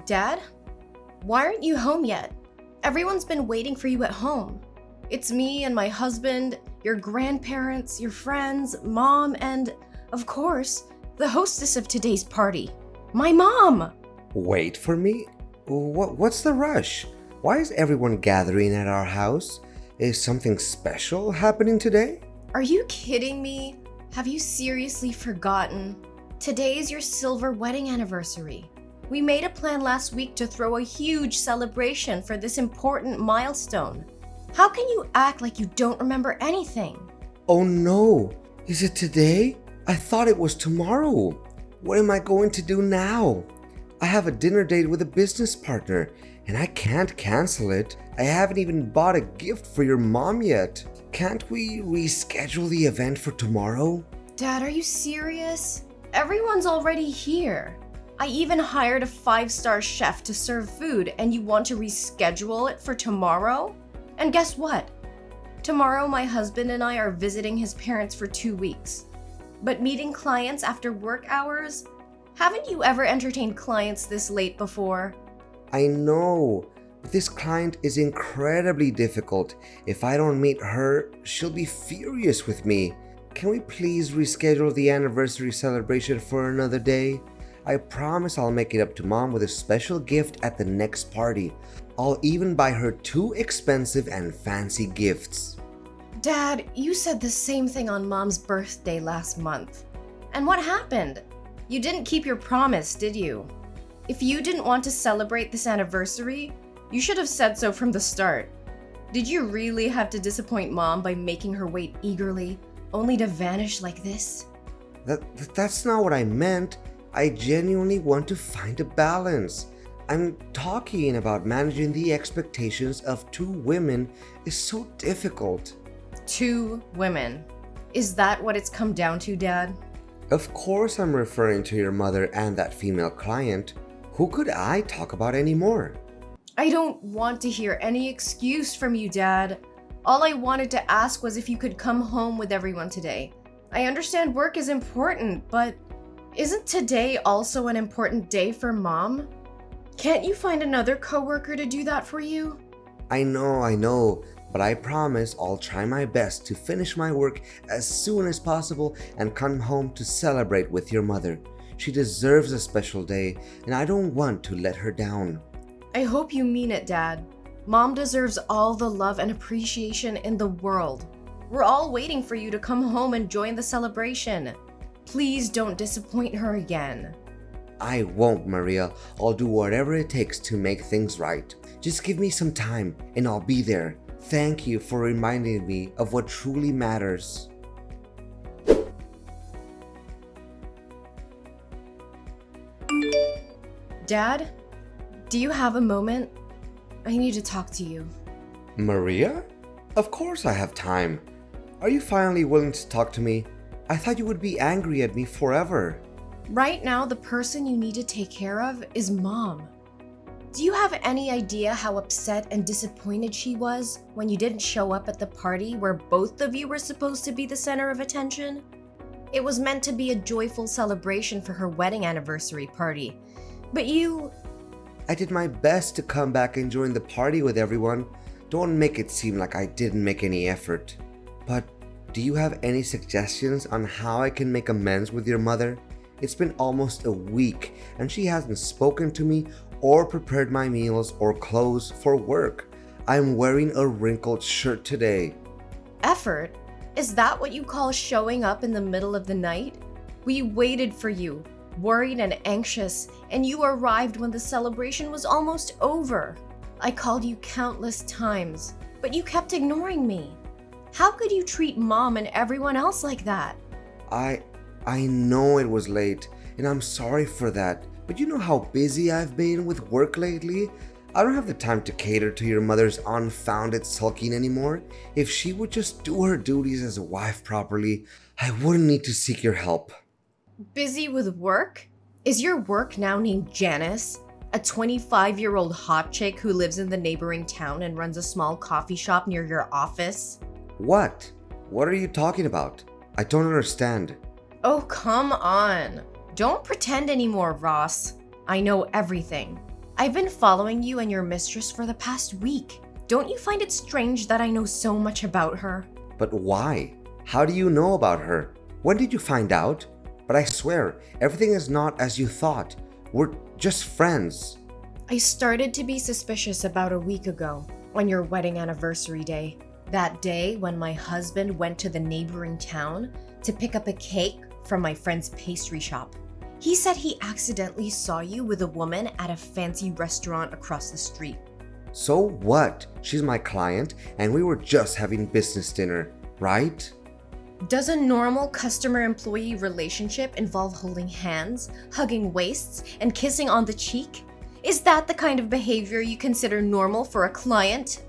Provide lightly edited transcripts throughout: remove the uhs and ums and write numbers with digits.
Dad? Why aren't you home yet? Everyone's been waiting for you at home. It's me and my husband, your grandparents, your friends, Mom, and, of course, the hostess of today's party, my mom! Wait for me? What's the rush? Why is everyone gathering at our house? Is something special happening today? Are you kidding me? Have you seriously forgotten? Today is your silver wedding anniversary. We made a plan last week to throw a huge celebration for this important milestone. How can you act like you don't remember anything? Oh no! Is it today? I thought it was tomorrow. What am I going to do now? I have a dinner date with a business partner and I can't cancel it. I haven't even bought a gift for your mom yet. Can't we reschedule the event for tomorrow? Dad, are you serious? Everyone's already here. I even hired a 5-star chef to serve food, and you want to reschedule it for tomorrow? And guess what? Tomorrow my husband and I are visiting his parents for 2 weeks. But meeting clients after work hours? Haven't you ever entertained clients this late before? I know, but this client is incredibly difficult. If I don't meet her, she'll be furious with me. Can we please reschedule the anniversary celebration for another day? I promise I'll make it up to Mom with a special gift at the next party. I'll even buy her 2 expensive and fancy gifts. Dad, you said the same thing on Mom's birthday last month. And what happened? You didn't keep your promise, did you? If you didn't want to celebrate this anniversary, you should have said so from the start. Did you really have to disappoint Mom by making her wait eagerly, only to vanish like this? That's not what I meant. I genuinely want to find a balance. I'm talking about managing the expectations of 2 women is so difficult. 2 women. Is that what it's come down to, Dad? Of course I'm referring to your mother and that female client. Who could I talk about anymore? I don't want to hear any excuse from you, Dad. All I wanted to ask was if you could come home with everyone today. I understand work is important, but isn't today also an important day for Mom? Can't you find another coworker to do that for you? I know, but I promise I'll try my best to finish my work as soon as possible and come home to celebrate with your mother. She deserves a special day, and I don't want to let her down. I hope you mean it, Dad. Mom deserves all the love and appreciation in the world. We're all waiting for you to come home and join the celebration. Please don't disappoint her again. I won't, Maria. I'll do whatever it takes to make things right. Just give me some time and I'll be there. Thank you for reminding me of what truly matters. Dad, do you have a moment? I need to talk to you. Maria? Of course I have time. Are you finally willing to talk to me? I thought you would be angry at me forever. Right now, the person you need to take care of is Mom. Do you have any idea how upset and disappointed she was when you didn't show up at the party where both of you were supposed to be the center of attention? It was meant to be a joyful celebration for her wedding anniversary party, but you... I did my best to come back and join the party with everyone. Don't make it seem like I didn't make any effort. But do you have any suggestions on how I can make amends with your mother? It's been almost a week and she hasn't spoken to me or prepared my meals or clothes for work. I'm wearing a wrinkled shirt today. Effort? Is that what you call showing up in the middle of the night? We waited for you, worried and anxious, and you arrived when the celebration was almost over. I called you countless times, but you kept ignoring me. How could you treat Mom and everyone else like that? I know it was late, and I'm sorry for that, but you know how busy I've been with work lately? I don't have the time to cater to your mother's unfounded sulking anymore. If she would just do her duties as a wife properly, I wouldn't need to seek your help. Busy with work? Is your work now named Janice? A 25-year-old hot chick who lives in the neighboring town and runs a small coffee shop near your office? What? What are you talking about? I don't understand. Oh, come on. Don't pretend anymore, Ross. I know everything. I've been following you and your mistress for the past week. Don't you find it strange that I know so much about her? But why? How do you know about her? When did you find out? But I swear, everything is not as you thought. We're just friends. I started to be suspicious about a week ago, on your wedding anniversary day. That day when my husband went to the neighboring town to pick up a cake from my friend's pastry shop. He said he accidentally saw you with a woman at a fancy restaurant across the street. So what? She's my client, and we were just having business dinner, right? Does a normal customer-employee relationship involve holding hands, hugging waists, and kissing on the cheek? Is that the kind of behavior you consider normal for a client?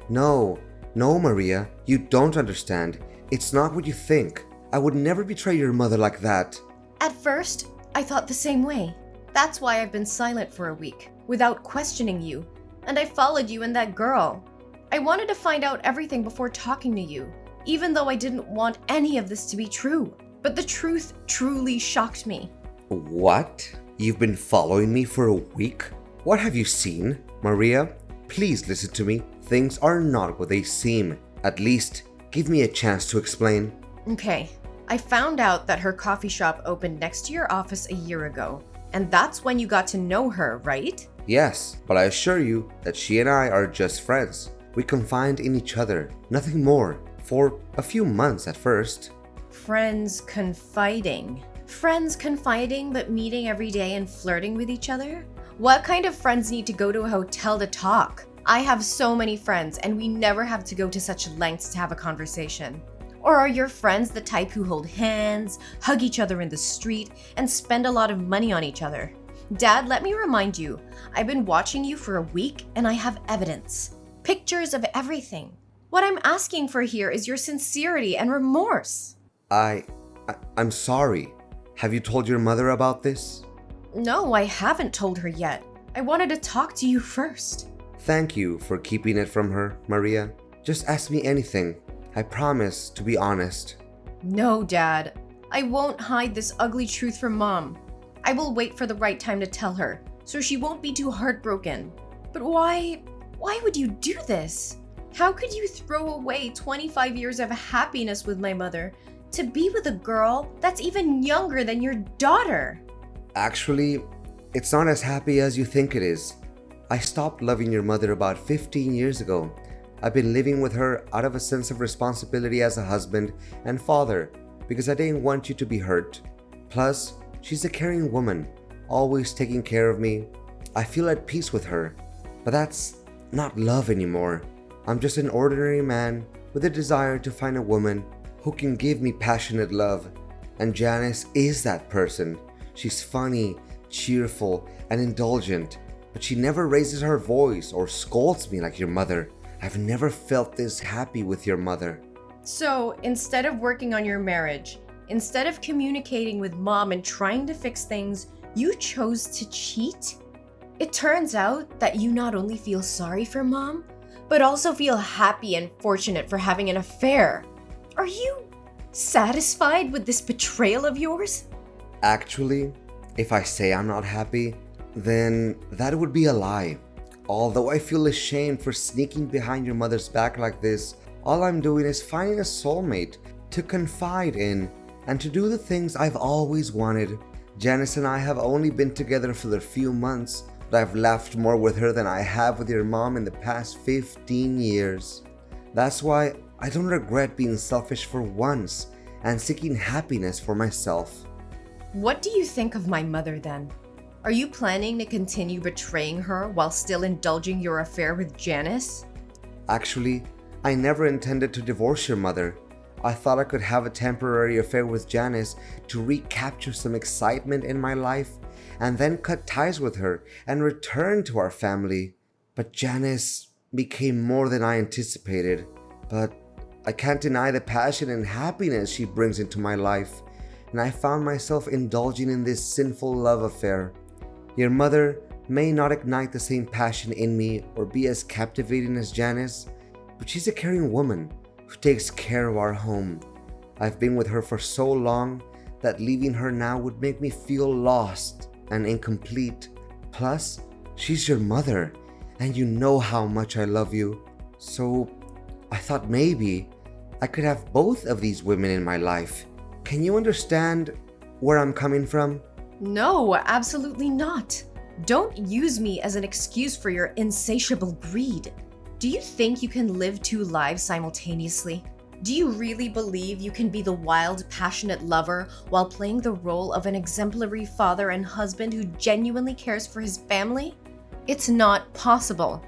No, Maria, you don't understand. It's not what you think. I would never betray your mother like that. At first, I thought the same way. That's why I've been silent for a week, without questioning you, and I followed you and that girl. I wanted to find out everything before talking to you, even though I didn't want any of this to be true. But the truth truly shocked me. What? You've been following me for a week? What have you seen? Maria, please listen to me. Things are not what they seem. At least, give me a chance to explain. Okay, I found out that her coffee shop opened next to your office a year ago, and that's when you got to know her, right? Yes, but I assure you that she and I are just friends. We confide in each other, nothing more, for a few months at first. Friends confiding. Friends confiding but meeting every day and flirting with each other? What kind of friends need to go to a hotel to talk? I have so many friends and we never have to go to such lengths to have a conversation. Or are your friends the type who hold hands, hug each other in the street, and spend a lot of money on each other? Dad, let me remind you, I've been watching you for a week and I have evidence. Pictures of everything. What I'm asking for here is your sincerity and remorse. I'm sorry. Have you told your mother about this? No, I haven't told her yet. I wanted to talk to you first. Thank you for keeping it from her, Maria. Just ask me anything. I promise to be honest. No, Dad. I won't hide this ugly truth from Mom. I will wait for the right time to tell her, so she won't be too heartbroken. But why would you do this? How could you throw away 25 years of happiness with my mother to be with a girl that's even younger than your daughter? Actually, it's not as happy as you think it is. I stopped loving your mother about 15 years ago. I've been living with her out of a sense of responsibility as a husband and father because I didn't want you to be hurt. Plus, she's a caring woman, always taking care of me. I feel at peace with her, but that's not love anymore. I'm just an ordinary man with a desire to find a woman who can give me passionate love. And Janice is that person. She's funny, cheerful, and indulgent, but she never raises her voice or scolds me like your mother. I've never felt this happy with your mother. So, instead of working on your marriage, instead of communicating with Mom and trying to fix things, you chose to cheat? It turns out that you not only feel sorry for Mom, but also feel happy and fortunate for having an affair. Are you satisfied with this betrayal of yours? Actually, if I say I'm not happy, then that would be a lie. Although I feel ashamed for sneaking behind your mother's back like this, all I'm doing is finding a soulmate to confide in and to do the things I've always wanted. Janice and I have only been together for a few months, but I've laughed more with her than I have with your mom in the past 15 years. That's why I don't regret being selfish for once and seeking happiness for myself. What do you think of my mother then? Are you planning to continue betraying her while still indulging your affair with Janice? Actually, I never intended to divorce your mother. I thought I could have a temporary affair with Janice to recapture some excitement in my life and then cut ties with her and return to our family. But Janice became more than I anticipated. But I can't deny the passion and happiness she brings into my life, and I found myself indulging in this sinful love affair. Your mother may not ignite the same passion in me or be as captivating as Janice, but she's a caring woman who takes care of our home. I've been with her for so long that leaving her now would make me feel lost and incomplete. Plus, She's your mother, and you know how much I love you. So I thought maybe I could have both of these women in my life. Can you understand where I'm coming from? No, absolutely not. Don't use me as an excuse for your insatiable greed. Do you think you can live two lives simultaneously? Do you really believe you can be the wild, passionate lover while playing the role of an exemplary father and husband who genuinely cares for his family? It's not possible.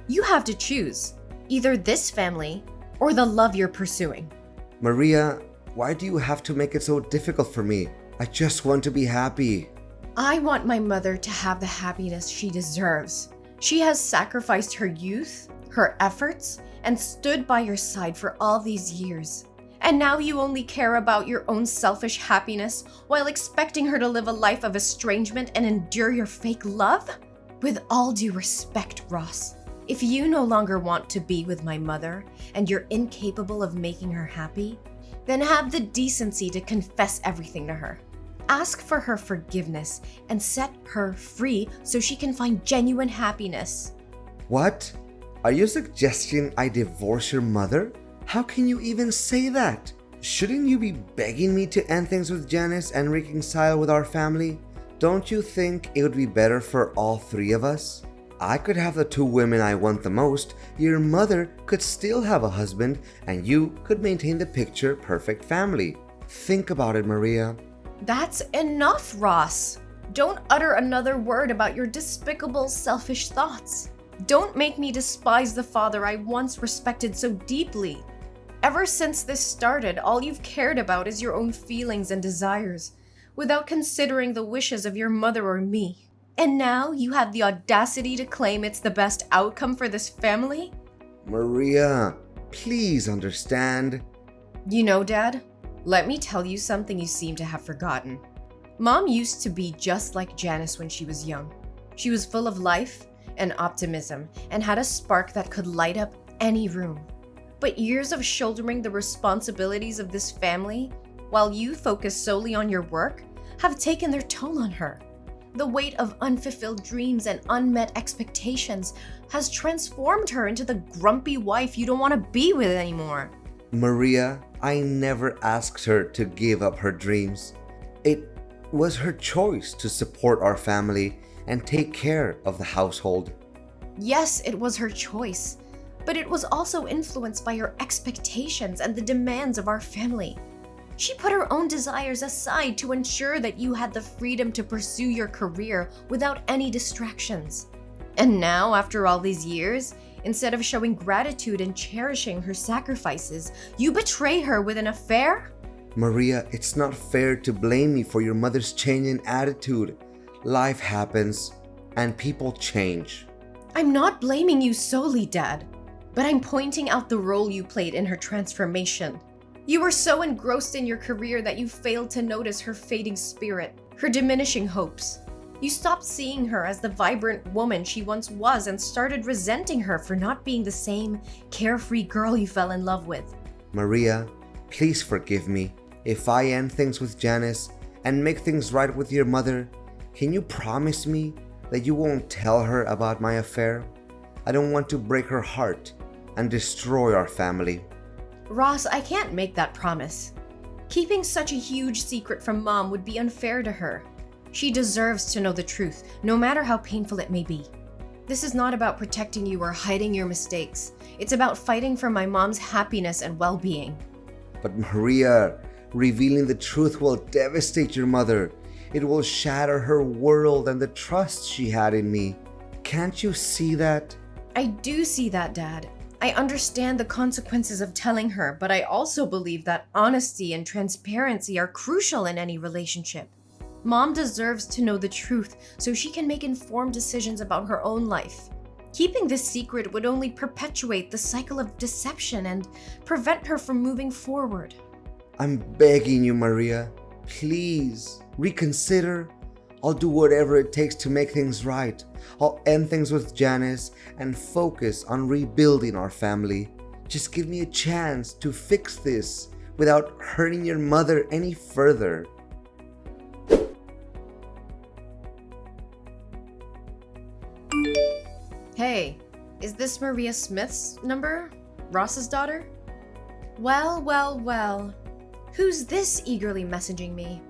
You have to choose either this family or the love you're pursuing. Maria, why do you have to make it so difficult for me? I just want to be happy. I want my mother to have the happiness she deserves. She has sacrificed her youth, her efforts, and stood by your side for all these years. And now you only care about your own selfish happiness while expecting her to live a life of estrangement and endure your fake love? With all due respect, Ross, if you no longer want to be with my mother and you're incapable of making her happy, then have the decency to confess everything to her. Ask for her forgiveness and set her free so she can find genuine happiness. What? Are you suggesting I divorce your mother? How can you even say that? Shouldn't you be begging me to end things with Janice and reconcile with our family? Don't you think it would be better for all three of us? I could have the two women I want the most, your mother could still have a husband, and you could maintain the picture perfect family. Think about it, Maria. That's enough, Ross. Don't utter another word about your despicable, selfish thoughts. Don't make me despise the father I once respected so deeply. Ever since this started, all you've cared about is your own feelings and desires, without considering the wishes of your mother or me. And now you have the audacity to claim it's the best outcome for this family? Maria, please understand. You know, Dad, let me tell you something you seem to have forgotten. Mom used to be just like Janice when she was young. She was full of life and optimism and had a spark that could light up any room. But years of shouldering the responsibilities of this family, while you focus solely on your work, have taken their toll on her. The weight of unfulfilled dreams and unmet expectations has transformed her into the grumpy wife you don't want to be with anymore. Maria, I never asked her to give up her dreams. It was her choice to support our family and take care of the household. Yes, it was her choice, but it was also influenced by her expectations and the demands of our family. She put her own desires aside to ensure that you had the freedom to pursue your career without any distractions. And now, after all these years, instead of showing gratitude and cherishing her sacrifices, you betray her with an affair? Maria, it's not fair to blame me for your mother's change in attitude. Life happens, and people change. I'm not blaming you solely, Dad, but I'm pointing out the role you played in her transformation. You were so engrossed in your career that you failed to notice her fading spirit, her diminishing hopes. You stopped seeing her as the vibrant woman she once was and started resenting her for not being the same carefree girl you fell in love with. Maria, please forgive me. If I end things with Janice and make things right with your mother, can you promise me that you won't tell her about my affair? I don't want to break her heart and destroy our family. Ross, I can't make that promise. Keeping such a huge secret from Mom would be unfair to her. She deserves to know the truth, no matter how painful it may be. This is not about protecting you or hiding your mistakes. It's about fighting for my mom's happiness and well-being. But Maria, revealing the truth will devastate your mother. It will shatter her world and the trust she had in me. Can't you see that? I do see that, Dad. I understand the consequences of telling her, but I also believe that honesty and transparency are crucial in any relationship. Mom deserves to know the truth so she can make informed decisions about her own life. Keeping this secret would only perpetuate the cycle of deception and prevent her from moving forward. I'm begging you, Maria. Please, reconsider. I'll do whatever it takes to make things right. I'll end things with Janice and focus on rebuilding our family. Just give me a chance to fix this without hurting your mother any further. Hey, is this Maria Smith's number? Ross's daughter? Well. Who's this eagerly messaging me?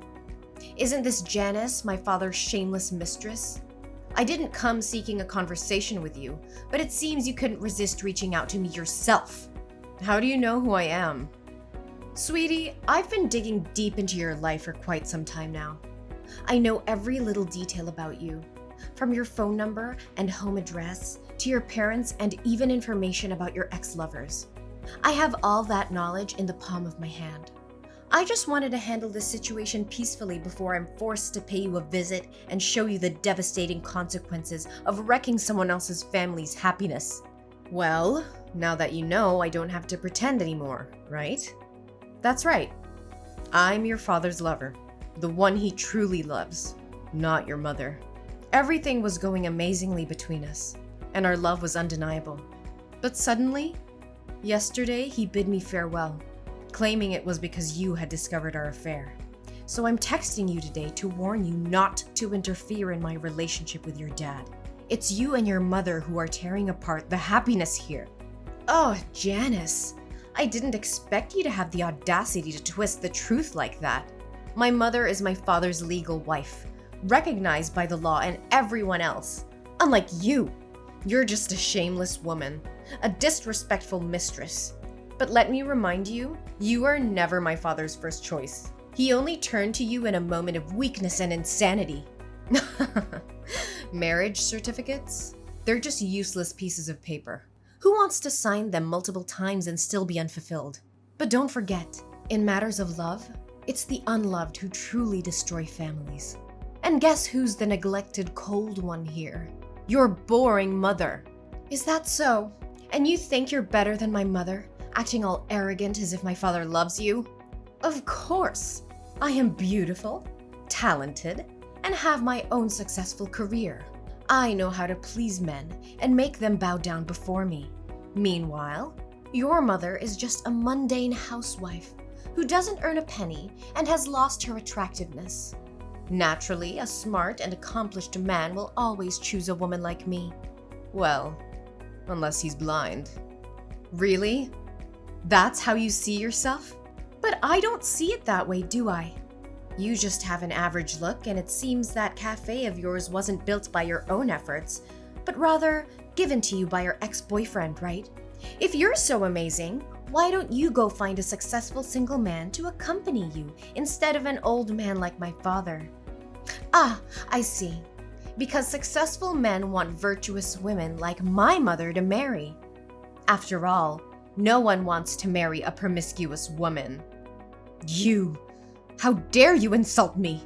Isn't this Janice, my father's shameless mistress? I didn't come seeking a conversation with you, but it seems you couldn't resist reaching out to me yourself. How do you know who I am? Sweetie, I've been digging deep into your life for quite some time now. I know every little detail about you, from your phone number and home address to your parents and even information about your ex-lovers. I have all that knowledge in the palm of my hand. I just wanted to handle this situation peacefully before I'm forced to pay you a visit and show you the devastating consequences of wrecking someone else's family's happiness. Well, now that you know, I don't have to pretend anymore, right? That's right. I'm your father's lover, the one he truly loves, not your mother. Everything was going amazingly between us, and our love was undeniable. But suddenly, yesterday he bid me farewell, claiming it was because you had discovered our affair. So I'm texting you today to warn you not to interfere in my relationship with your dad. It's you and your mother who are tearing apart the happiness here. Oh, Janice, I didn't expect you to have the audacity to twist the truth like that. My mother is my father's legal wife, recognized by the law and everyone else. Unlike you, you're just a shameless woman, a disrespectful mistress. But let me remind you, you are never my father's first choice. He only turned to you in a moment of weakness and insanity. Marriage certificates? They're just useless pieces of paper. Who wants to sign them multiple times and still be unfulfilled? But don't forget, in matters of love, it's the unloved who truly destroy families. And guess who's the neglected cold one here? Your boring mother. Is that so? And you think you're better than my mother, acting all arrogant as if my father loves you? Of course. I am beautiful, talented, and have my own successful career. I know how to please men and make them bow down before me. Meanwhile, your mother is just a mundane housewife who doesn't earn a penny and has lost her attractiveness. Naturally, a smart and accomplished man will always choose a woman like me. Well, unless he's blind. Really? That's how you see yourself? But I don't see it that way, do I? You just have an average look, and it seems that cafe of yours wasn't built by your own efforts, but rather given to you by your ex-boyfriend, right? If you're so amazing, why don't you go find a successful single man to accompany you instead of an old man like my father? Ah, I see. Because successful men want virtuous women like my mother to marry. After all, no one wants to marry a promiscuous woman. You! How dare you insult me?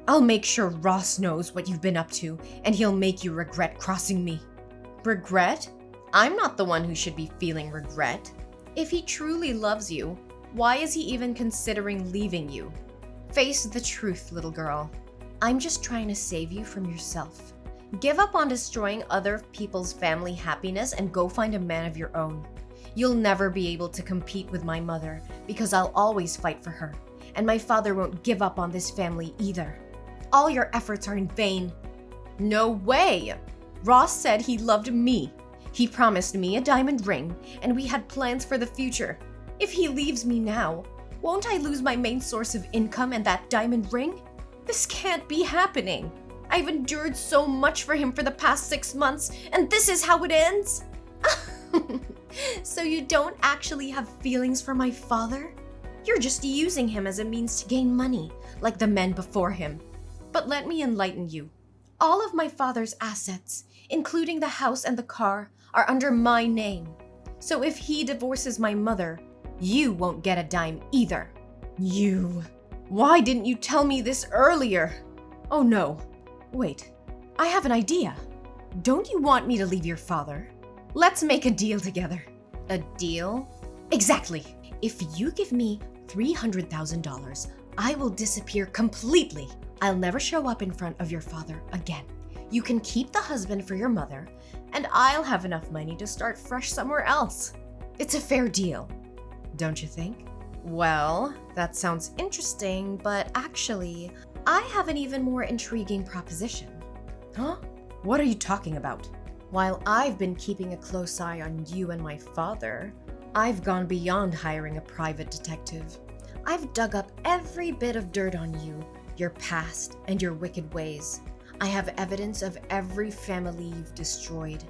I'll make sure Ross knows what you've been up to, and he'll make you regret crossing me. Regret? I'm not the one who should be feeling regret. If he truly loves you, why is he even considering leaving you? Face the truth, little girl. I'm just trying to save you from yourself. Give up on destroying other people's family happiness and go find a man of your own. You'll never be able to compete with my mother because I'll always fight for her. And my father won't give up on this family either. All your efforts are in vain. No way! Ross said he loved me. He promised me a diamond ring, and we had plans for the future. If he leaves me now, won't I lose my main source of income and that diamond ring? This can't be happening. I've endured so much for him for the past 6 months, and this is how it ends? So you don't actually have feelings for my father? You're just using him as a means to gain money, like the men before him. But let me enlighten you. All of my father's assets, including the house and the car, are under my name. So if he divorces my mother, you won't get a dime either. You. Why didn't you tell me this earlier? Oh no. Wait. I have an idea. Don't you want me to leave your father? Let's make a deal together. A deal? Exactly. If you give me $300,000, I will disappear completely. I'll never show up in front of your father again. You can keep the husband for your mother, and I'll have enough money to start fresh somewhere else. It's a fair deal, don't you think? Well, that sounds interesting, but actually, I have an even more intriguing proposition. Huh? What are you talking about? While I've been keeping a close eye on you and my father, I've gone beyond hiring a private detective. I've dug up every bit of dirt on you, your past, and your wicked ways. I have evidence of every family you've destroyed,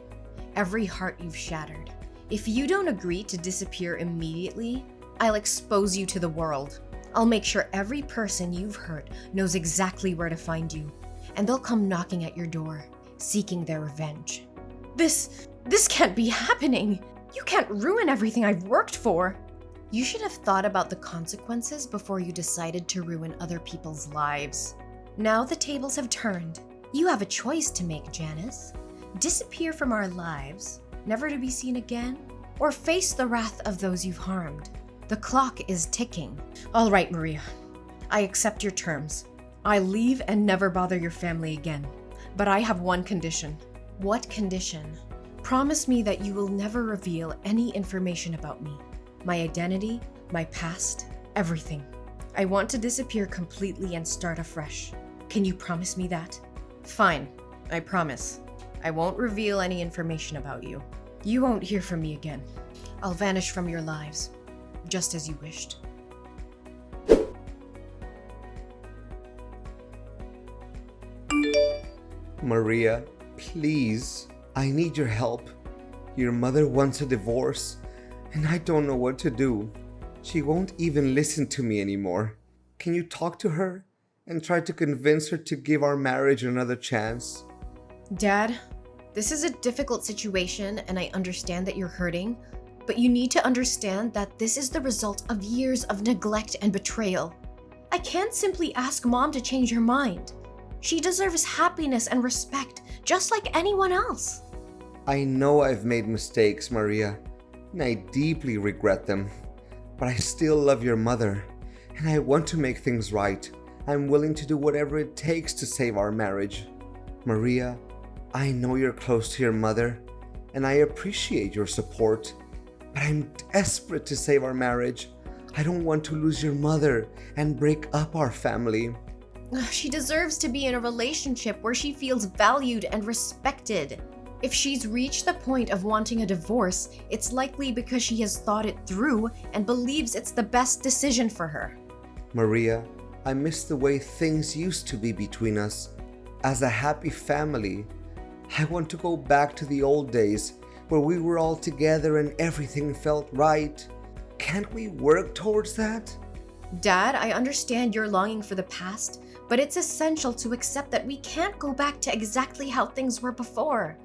every heart you've shattered. If you don't agree to disappear immediately, I'll expose you to the world. I'll make sure every person you've hurt knows exactly where to find you, and they'll come knocking at your door, seeking their revenge. This can't be happening. You can't ruin everything I've worked for. You should have thought about the consequences before you decided to ruin other people's lives. Now the tables have turned. You have a choice to make, Janice. Disappear from our lives, never to be seen again, or face the wrath of those you've harmed. The clock is ticking. All right, Maria. I accept your terms. I leave and never bother your family again. But I have one condition. What condition? Promise me that you will never reveal any information about me. My identity, my past, everything. I want to disappear completely and start afresh. Can you promise me that? Fine, I promise. I won't reveal any information about you. You won't hear from me again. I'll vanish from your lives, just as you wished. Maria, please, I need your help. Your mother wants a divorce, and I don't know what to do. She won't even listen to me anymore. Can you talk to her and try to convince her to give our marriage another chance? Dad, this is a difficult situation and I understand that you're hurting, but you need to understand that this is the result of years of neglect and betrayal. I can't simply ask Mom to change her mind. She deserves happiness and respect, just like anyone else. I know I've made mistakes, Maria, and I deeply regret them. But I still love your mother, and I want to make things right. I'm willing to do whatever it takes to save our marriage. Maria, I know you're close to your mother, and I appreciate your support. But I'm desperate to save our marriage. I don't want to lose your mother and break up our family. She deserves to be in a relationship where she feels valued and respected. If she's reached the point of wanting a divorce, it's likely because she has thought it through and believes it's the best decision for her. Maria, I miss the way things used to be between us. As a happy family, I want to go back to the old days where we were all together and everything felt right. Can't we work towards that? Dad, I understand you're longing for the past, but it's essential to accept that we can't go back to exactly how things were before.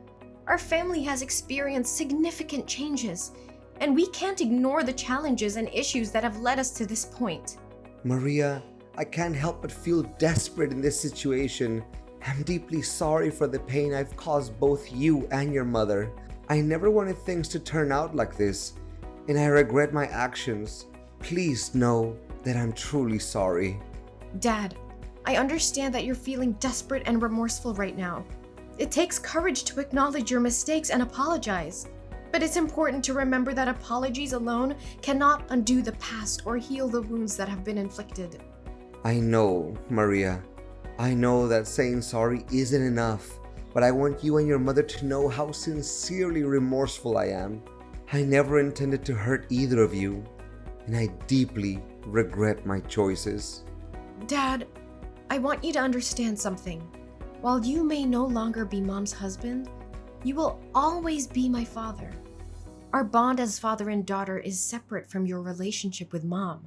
Our family has experienced significant changes, and we can't ignore the challenges and issues that have led us to this point. Maria, I can't help but feel desperate in this situation. I'm deeply sorry for the pain I've caused both you and your mother. I never wanted things to turn out like this, and I regret my actions. Please know that I'm truly sorry. Dad, I understand that you're feeling desperate and remorseful right now. It takes courage to acknowledge your mistakes and apologize. But it's important to remember that apologies alone cannot undo the past or heal the wounds that have been inflicted. I know, Maria. I know that saying sorry isn't enough, but I want you and your mother to know how sincerely remorseful I am. I never intended to hurt either of you, and I deeply regret my choices. Dad, I want you to understand something. While you may no longer be Mom's husband, you will always be my father. Our bond as father and daughter is separate from your relationship with Mom.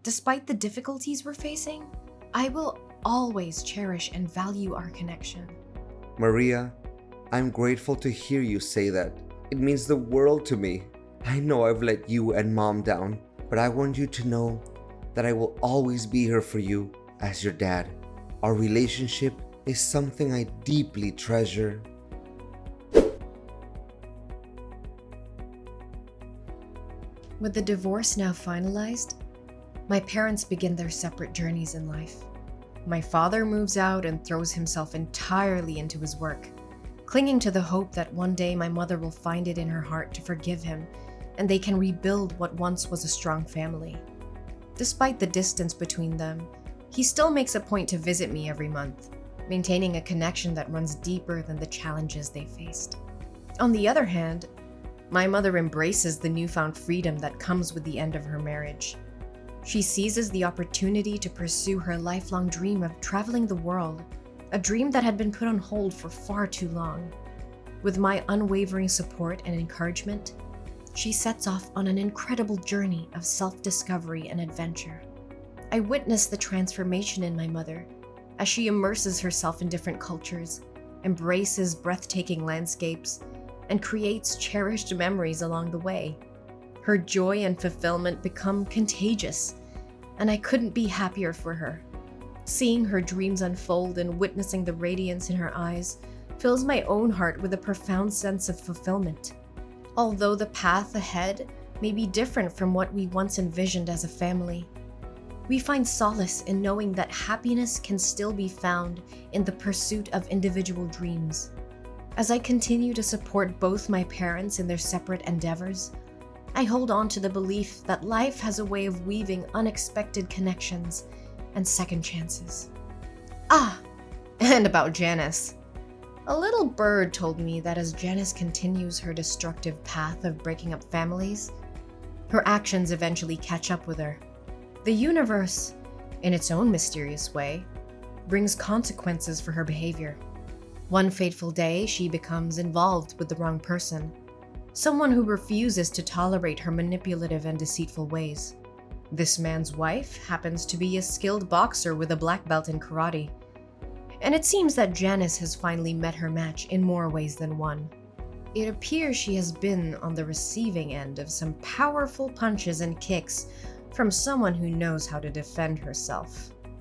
Despite the difficulties we're facing, I will always cherish and value our connection. Maria, I'm grateful to hear you say that. It means the world to me. I know I've let you and Mom down, but I want you to know that I will always be here for you as your dad. Our relationship is something I deeply treasure. With the divorce now finalized, my parents begin their separate journeys in life. My father moves out and throws himself entirely into his work, clinging to the hope that one day my mother will find it in her heart to forgive him and they can rebuild what once was a strong family. Despite the distance between them, he still makes a point to visit me every month, maintaining a connection that runs deeper than the challenges they faced. On the other hand, my mother embraces the newfound freedom that comes with the end of her marriage. She seizes the opportunity to pursue her lifelong dream of traveling the world, a dream that had been put on hold for far too long. With my unwavering support and encouragement, she sets off on an incredible journey of self-discovery and adventure. I witness the transformation in my mother as she immerses herself in different cultures, embraces breathtaking landscapes, and creates cherished memories along the way. Her joy and fulfillment become contagious, and I couldn't be happier for her. Seeing her dreams unfold and witnessing the radiance in her eyes fills my own heart with a profound sense of fulfillment. Although the path ahead may be different from what we once envisioned as a family, we find solace in knowing that happiness can still be found in the pursuit of individual dreams. As I continue to support both my parents in their separate endeavors, I hold on to the belief that life has a way of weaving unexpected connections and second chances. And about Janice. A little bird told me that as Janice continues her destructive path of breaking up families, her actions eventually catch up with her. The universe, in its own mysterious way, brings consequences for her behavior. One fateful day, she becomes involved with the wrong person, someone who refuses to tolerate her manipulative and deceitful ways. This man's wife happens to be a skilled boxer with a black belt in karate, and it seems that Janice has finally met her match in more ways than one. It appears she has been on the receiving end of some powerful punches and kicks from someone who knows how to defend herself.